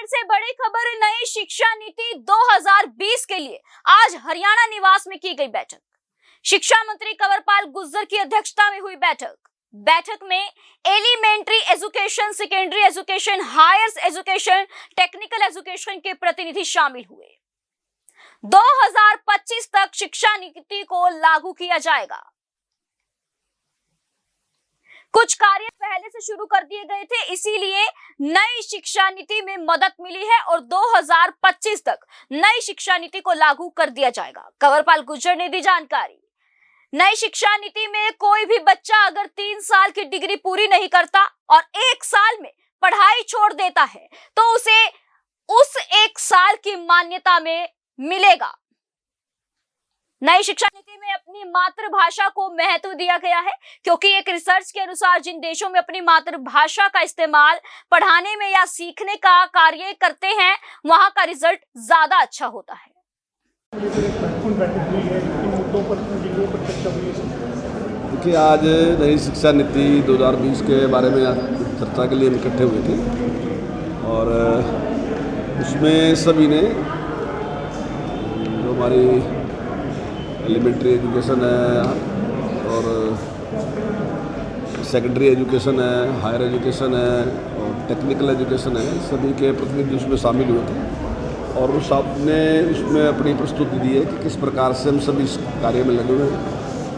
से बड़ी खबर, नई शिक्षा नीति 2020 के लिए आज हरियाणा निवास में की गई बैठक। शिक्षा मंत्री कंवरपाल गुर्जर की अध्यक्षता में हुई बैठक में elementary education, secondary education, higher education, technical education के प्रतिनिधि शामिल हुए। 2025 तक शिक्षा नीति को लागू किया जाएगा। कुछ कार्य पहले से शुरू कर दिए गए थे, इसीलिए नई शिक्षा नीति में मदद मिली है और 2025 तक नई शिक्षा नीति को लागू कर दिया जाएगा। कंवरपाल गुर्जर ने दी जानकारी। नई शिक्षा नीति में कोई भी बच्चा अगर 3 साल की डिग्री पूरी नहीं करता और 1 साल में पढ़ाई छोड़ देता है तो उसे उस 1 साल की मान्यता में मिलेगा। नई शिक्षा नीति में अपनी मातृभाषा को महत्व दिया गया है, क्योंकि एक रिसर्च के अनुसार जिन देशों में अपनी मातृभाषा का इस्तेमाल पढ़ाने में या सीखने का कार्य करते हैं, वहां का रिजल्ट ज्यादा अच्छा होता है। देखिए, आज नई शिक्षा नीति 2020 के बारे में चर्चा के लिए हम इकट्ठे हुए थे और उसमें सभी ने जो हमारी एलिमेंट्री एजुकेशन है और सेकेंडरी एजुकेशन है, हायर एजुकेशन है और टेक्निकल एजुकेशन है, सभी के प्रतिनिधि उसमें शामिल हुए थे और उस आपने उसमें अपनी प्रस्तुति दी है कि किस प्रकार से हम सभी इस कार्य में लगे हुए हैं।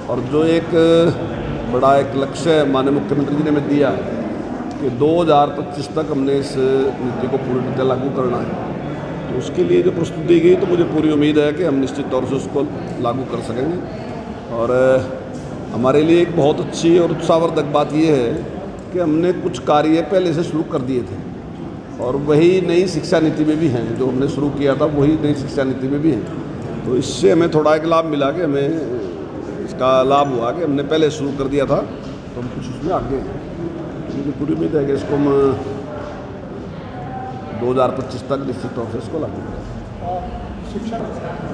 और जो एक बड़ा एक लक्ष्य माननीय मुख्यमंत्री जी ने हमें दिया है कि 2025 तक हमने इस नीति को पूरी तरह लागू करना है, तो उसके लिए जो प्रस्तुति दी गई तो मुझे पूरी उम्मीद है कि हम निश्चित तौर से उसको लागू कर सकेंगे। और हमारे लिए एक बहुत अच्छी और उत्साहवर्धक बात यह है कि हमने कुछ कार्य पहले से शुरू कर दिए थे और वही नई शिक्षा नीति में भी हैं। जो हमने शुरू किया था वही नई शिक्षा नीति में भी हैं। तो इससे हमें थोड़ा एक लाभ मिला कि हमें इसका लाभ हुआ कि हमने पहले शुरू कर दिया था तो हम कुछ उसमें आगे हैं। मुझे पूरी उम्मीद है कि इसको हम 2025 तक निश्चित तौर से इसको लागू करें।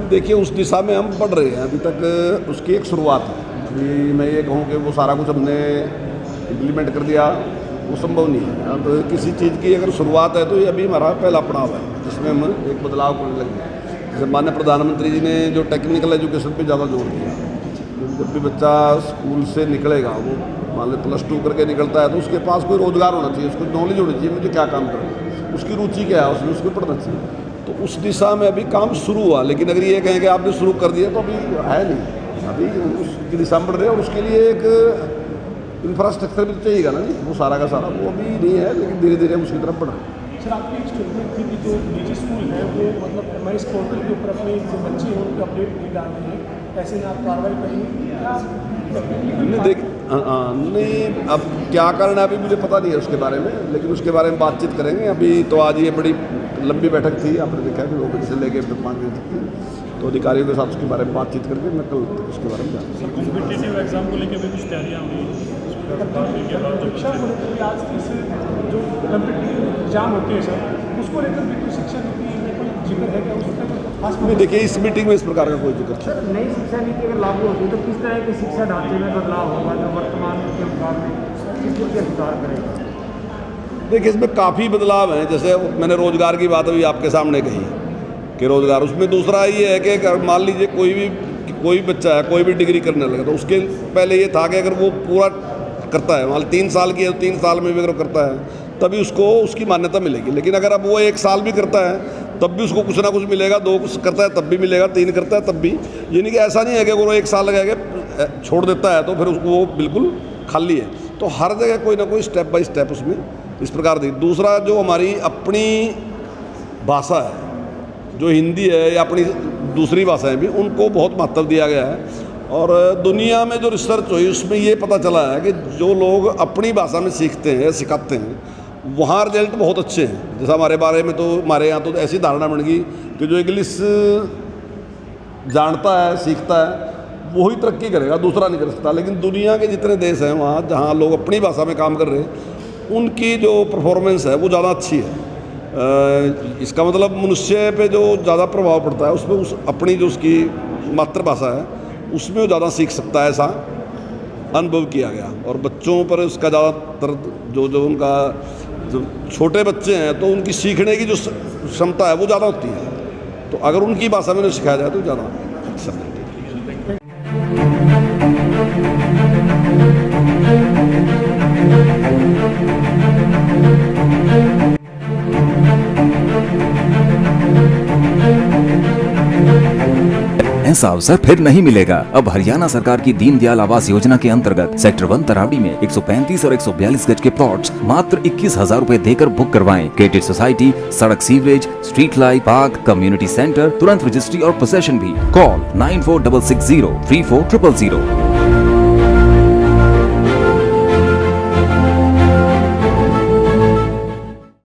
देखिए, उस दिशा में हम बढ़ रहे हैं। अभी तक उसकी एक शुरुआत है। अभी मैं ये कहूँ कि वो सारा कुछ हमने इम्प्लीमेंट कर दिया, वो संभव नहीं है। अब किसी चीज़ की अगर शुरुआत है तो ये अभी हमारा पहला पड़ाव है जिसमें हम एक बदलाव करने लगे। जैसे माननीय प्रधानमंत्री जी ने जो टेक्निकल एजुकेशन पे ज़्यादा जोर दिया, जब भी बच्चा स्कूल से निकलेगा, वो मान लो +2 करके निकलता है तो उसके पास कोई रोज़गार होना चाहिए, उसको नॉलेज होनी चाहिए, मुझे क्या काम करना है, उसकी रुचि क्या है, उसमें उसको पढ़ना चाहिए। तो उस दिशा में अभी काम शुरू हुआ। लेकिन अगर ये कहें कि आपने शुरू कर दिया तो अभी है नहीं, अभी उसकी दिशा में बढ़ रहे हैं और उसके लिए एक इंफ्रास्ट्रक्चर भी तो चाहिएगा ना, नहीं वो सारा का सारा वो अभी नहीं है, लेकिन धीरे धीरे हम उसकी तरफ बढ़ रहे हैं। सर, आपकी एक स्टेटमेंट थी कि जो निजी स्कूल हैं वो मतलब हमारे इस पोर्टल के ऊपर अपने जो बच्चे हैं उनके अपडेट नहीं डाल रहे हैं, ऐसे में आप कार्रवाई करेंगे? नहीं, अब क्या करना है अभी मुझे पता नहीं है उसके बारे में, लेकिन उसके बारे में बातचीत करेंगे। अभी तो आज ये बड़ी लंबी बैठक थी, आपने देखा कि 2 बजे से लेकर 5 बजे तक थी, तो अधिकारियों के साथ उसके बारे में बातचीत करके मैं कल उसके बारे में जानूँगा। कॉम्पिटिटिव एग्जाम को लेकर भी कुछ तैयारियाँ हुई शिक्षा को लेकर आज जो कॉम्पिटिटिव एग्जाम होते हैं सर, उसको लेकर भी कोई शिक्षा नीति में कोई जिक्र है क्या? उसमें देखिए, इस मीटिंग में इस प्रकार का कोई जिक्र सर, नई शिक्षा नीति अगर लागू होती है तो किस तरह की शिक्षा ढांचे में बदलाव होगा जो वर्तमान के मुकाबले किस तरह के सुधार करेगा? देखिए, इसमें काफ़ी बदलाव हैं। जैसे मैंने रोज़गार की बात अभी आपके सामने कही कि रोज़गार, उसमें दूसरा ये है कि मान लीजिए कोई बच्चा है, कोई भी डिग्री करने लगा तो उसके पहले ये था कि अगर वो पूरा करता है, मान 3 साल की है तो 3 साल में भी अगर करता है तभी उसको उसकी मान्यता मिलेगी। लेकिन अगर अब वो 1 साल भी करता है तब भी उसको कुछ ना कुछ मिलेगा, 2 करता है तब भी मिलेगा, 3 करता है तब भी। यानी कि ऐसा नहीं है कि अगर वो 1 साल लगाएगा छोड़ देता है तो फिर उसको वो बिल्कुल खाली है। तो हर जगह कोई ना कोई स्टेप बाय स्टेप उसमें इस प्रकार दी। दूसरा, जो हमारी अपनी भाषा है, जो हिंदी है या अपनी दूसरी भाषाएं भी, उनको बहुत महत्व दिया गया है। और दुनिया में जो रिसर्च हुई उसमें ये पता चला है कि जो लोग अपनी भाषा में सीखते हैं या सिखाते हैं वहाँ रिजल्ट बहुत अच्छे हैं। जैसा हमारे बारे में तो हमारे यहाँ तो ऐसी धारणा बन गई कि जो इंग्लिश जानता है, सीखता है, वही तरक्की करेगा, दूसरा नहीं कर सकता। लेकिन दुनिया के जितने देश हैं वहाँ जहाँ लोग अपनी भाषा में काम कर रहे हैं, उनकी जो परफॉर्मेंस है वो ज़्यादा अच्छी है। इसका मतलब मनुष्य पे जो ज़्यादा प्रभाव पड़ता है उसमें अपनी जो उसकी मातृभाषा है उसमें वो ज़्यादा सीख सकता है, ऐसा अनुभव किया गया। और बच्चों पर उसका ज़्यादातर जो उनका जब छोटे बच्चे हैं तो उनकी सीखने की जो क्षमता है वो ज़्यादा होती है, तो अगर उनकी भाषा में उन्हें सिखाया जाए तो ज़्यादा अच्छा है। ऐसा अवसर फिर नहीं मिलेगा। अब हरियाणा सरकार की दीनदयाल आवास योजना के अंतर्गत सेक्टर 1 तरावड़ी में 135 और 142 गज के प्लॉट्स मात्र 21,000 रुपए देकर बुक करवाएं। क्रिएटिव सोसाइटी, सड़क, sewerage, street light, park, community centre, तुरंत रजिस्ट्री और पोसेशन भी। कॉल 9466034000।